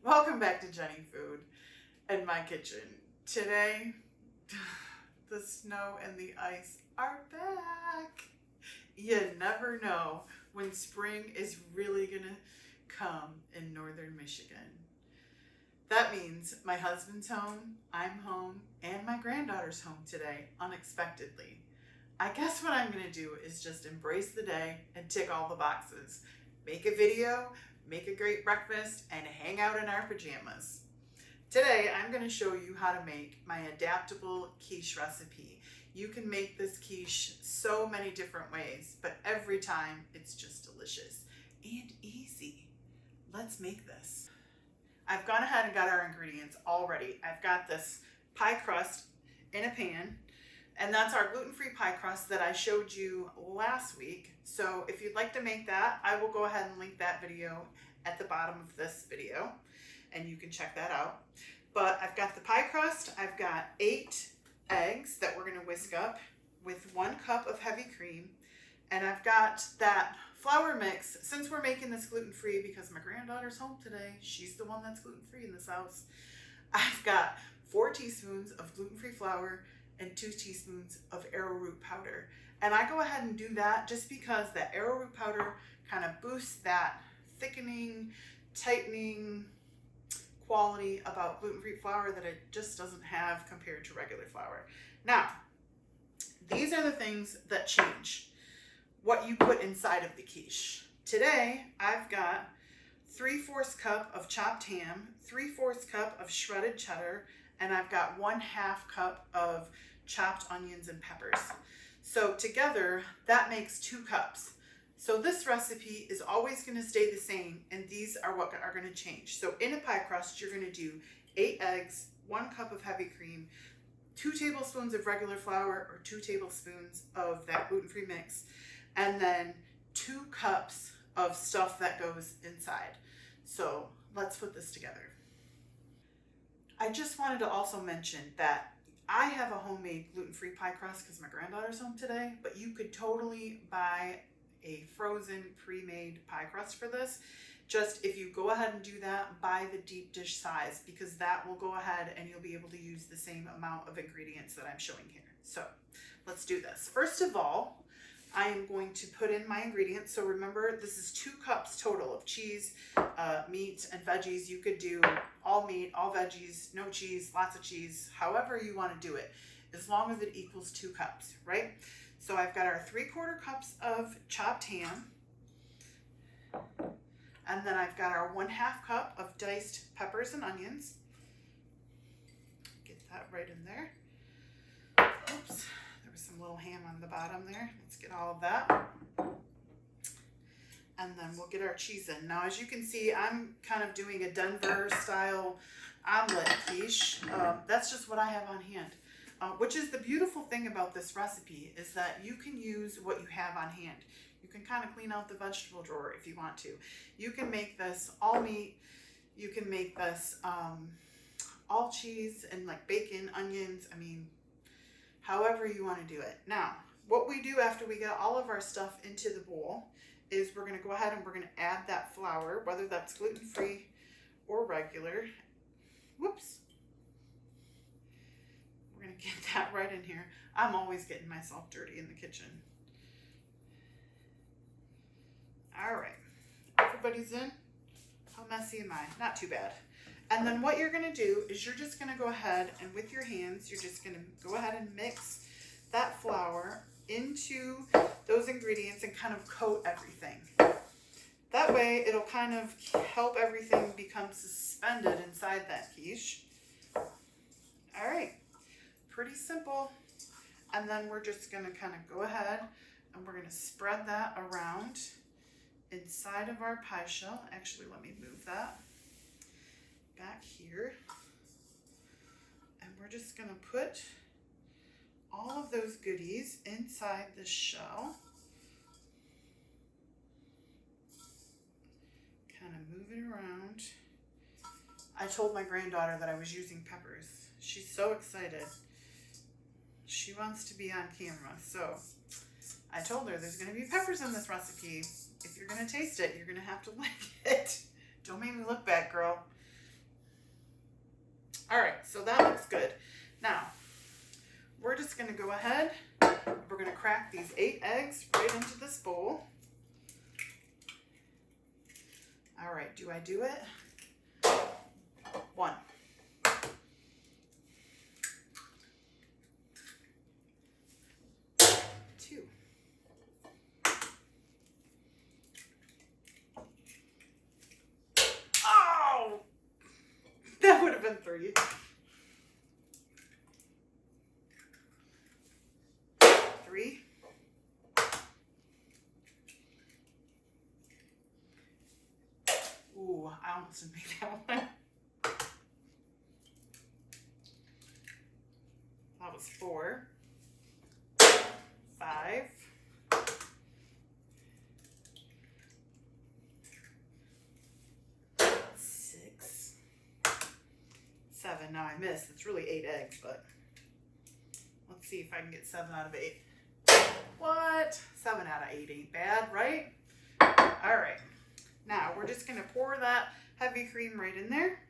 Welcome back to Jenny Food and my kitchen. Today, the snow and the ice are back. You never know when spring is really gonna come in northern Michigan. That means my husband's home, I'm home, and my granddaughter's home today, unexpectedly. I guess what I'm gonna do is just embrace the day and tick all the boxes. Make a video, make a great breakfast, and hang out in our pajamas. Today, I'm going to show you how to make my adaptable quiche recipe. You can make this quiche so many different ways, but every time it's just delicious and easy. Let's make this. I've gone ahead and got our ingredients all ready. I've got this pie crust in a pan, and that's our gluten-free pie crust that I showed you last week. So if you'd like to make that, I will go ahead and link that video at the bottom of this video, and you can check that out. But I've got the pie crust, I've got 8 eggs that we're gonna whisk up with 1 cup of heavy cream, and I've got that flour mix. Since we're making this gluten-free because my granddaughter's home today, she's the one that's gluten-free in this house, I've got 4 teaspoons of gluten-free flour and 2 teaspoons of arrowroot powder. And I go ahead and do that just because that arrowroot powder kind of boosts that thickening, tightening quality about gluten-free flour that it just doesn't have compared to regular flour. Now, these are the things that change what you put inside of the quiche. Today, I've got 3/4 cup of chopped ham, 3/4 cup of shredded cheddar, and I've got 1/2 cup of chopped onions and peppers. So together, that makes 2 cups. So this recipe is always going to stay the same, and these are what are going to change. So in a pie crust, you're going to do 8 eggs, 1 cup of heavy cream, 2 tablespoons of regular flour or 2 tablespoons of that gluten-free mix, and then 2 cups of stuff that goes inside. So let's put this together. I just wanted to also mention that I have a homemade gluten-free pie crust because my granddaughter's home today, but you could totally buy a frozen pre-made pie crust for this. Just if you go ahead and do that, buy the deep dish size because that will go ahead and you'll be able to use the same amount of ingredients that I'm showing here. So let's do this. First of all, I am going to put in my ingredients. So remember, this is 2 cups total of cheese, meat, and veggies. You could do all meat, all veggies, no cheese, lots of cheese, however you want to do it, as long as it equals 2 cups, right? So I've got our 3/4 cups of chopped ham, and then I've got our 1/2 cup of diced peppers and onions. Get that right in there. Oops. Some little ham on the bottom there. Let's get all of that. And then we'll get our cheese in. Now, as you can see, I'm kind of doing a Denver style omelet quiche. That's just what I have on hand. Which is the beautiful thing about this recipe is that you can use what you have on hand. You can kind of clean out the vegetable drawer if you want to. You can make this all meat. You can make this all cheese and like bacon, onions. I mean, however you want to do it. Now, what we do after we get all of our stuff into the bowl is we're going to go ahead and we're going to add that flour, whether that's gluten-free or regular. Whoops. We're going to get that right in here. I'm always getting myself dirty in the kitchen. All right. Everybody's in? How messy am I? Not too bad. And then what you're going to do is you're just going to go ahead and with your hands, you're just going to go ahead and mix that flour into those ingredients and kind of coat everything. That way it'll kind of help everything become suspended inside that quiche. All right, pretty simple. And then we're just going to kind of go ahead and we're going to spread that around inside of our pie shell. Actually, let me move that back here, and we're just going to put all of those goodies inside the shell. Kind of move it around. I told my granddaughter that I was using peppers. She's so excited. She wants to be on camera, so I told her there's going to be peppers in this recipe. If you're going to taste it, you're going to have to like it. Don't make me look bad, girl. gonna go ahead, we're gonna crack these 8 eggs right into this bowl. All right, do I do it? 1. 2. Oh! That would have been 3. 3. Ooh, I almost didn't make that one. That was 4. 5. 6. 7. Now I missed. It's really 8 eggs, but let's see if I can get 7 out of 8. What? 7 out of 8 ain't bad, right? All right. Now we're just going to pour that heavy cream right in there.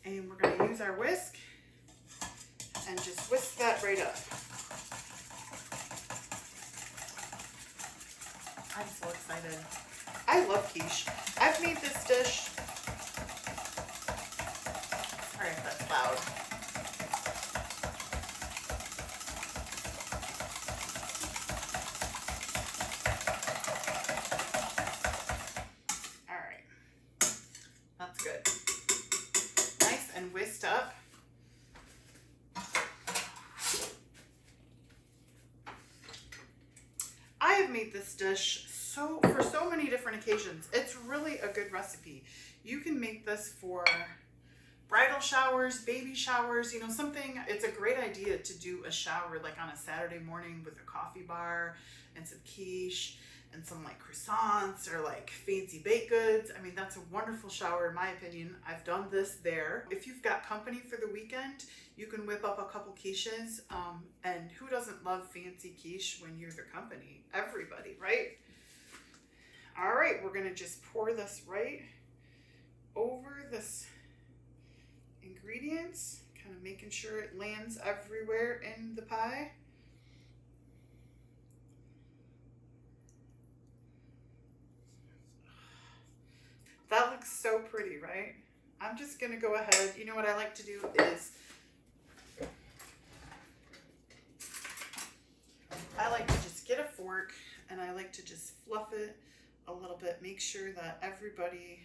And we're going to use our whisk and just whisk that right up. I'm so excited. I love quiche. I've made this dish. All right, that's loud. All right, that's good. Nice and whisked up. I have made this dish for so many different occasions. It's really a good recipe. You can make this for bridal showers, baby showers, you know, something. It's a great idea to do a shower like on a Saturday morning with a coffee bar and some quiche and some like croissants or like fancy baked goods. I mean, that's a wonderful shower in my opinion. I've done this there. If you've got company for the weekend, you can whip up a couple quiches. And who doesn't love fancy quiche when you're the company? Everybody, right? All right, we're gonna just pour this right over this ingredients, kind of making sure it lands everywhere in the pie. That looks so pretty, right? I'm just gonna go ahead. You know what I like to do is I like to just get a fork and I like to just fluff it a little bit, make sure that everybody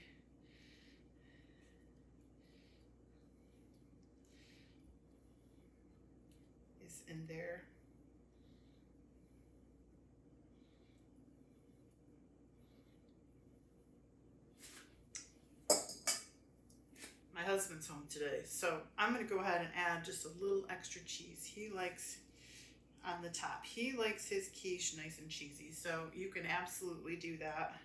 is in there. My husband's home today, so I'm gonna go ahead and add just a little extra cheese. He likes on the top. He likes his quiche nice and cheesy, so you can absolutely do that.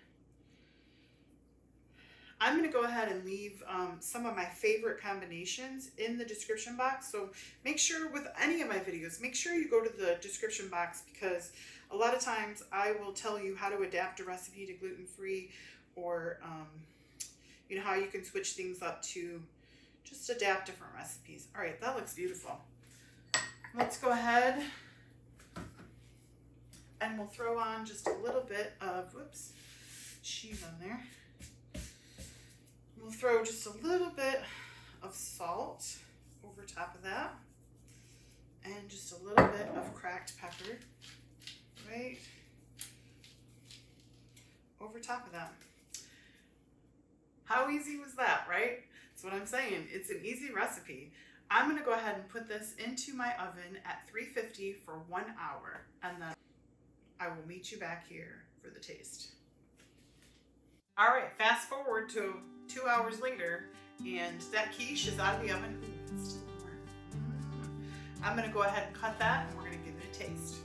I'm going to go ahead and leave some of my favorite combinations in the description box. So make sure with any of my videos, make sure you go to the description box, because a lot of times I will tell you how to adapt a recipe to gluten-free, or you know, how you can switch things up to just adapt different recipes. All right, that looks beautiful. Let's go ahead and we'll throw on just a little bit of, whoops, cheese on there. We'll throw just a little bit of salt over top of that, and just a little bit of cracked pepper right over top of that. How easy was that, right? That's what I'm saying. It's an easy recipe. I'm going to go ahead and put this into my oven at 350 for 1 hour, and then I will meet you back here for the taste. All right, fast forward to 2 hours later, and that quiche is out of the oven. Ooh, it's still warm. I'm gonna go ahead and cut that, and we're gonna give it a taste.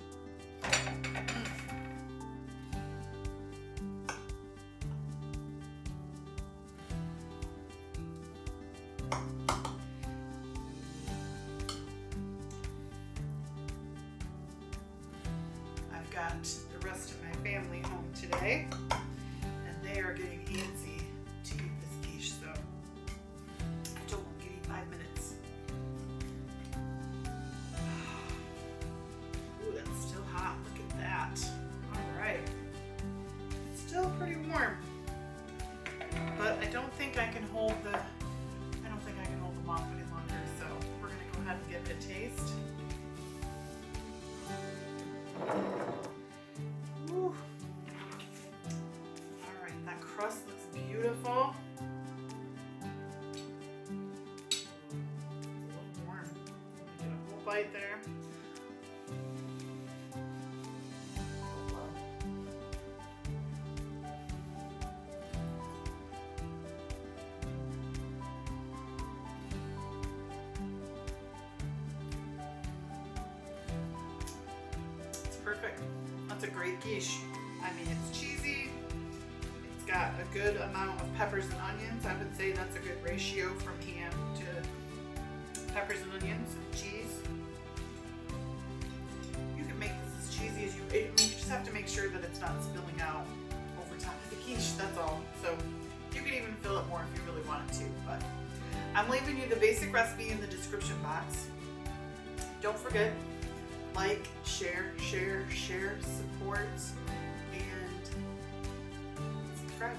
I've got the rest of my family home today, and they are getting antsy to eat this quiche, so I told them give me 5 minutes. warm. But I don't think I can hold the mop any longer, so we're gonna go ahead and give it a taste. Woo. All right, that crust looks beautiful. It's a little warm. Get a whole bite there. Perfect. That's a great quiche. I mean, it's cheesy. It's got a good amount of peppers and onions. I would say that's a good ratio from ham to peppers and onions and cheese. You can make this as cheesy as you just have to make sure that it's not spilling out over top of the quiche, that's all. So you can even fill it more if you really wanted to, but I'm leaving you the basic recipe in the description box. Don't forget, like, share, support, and subscribe.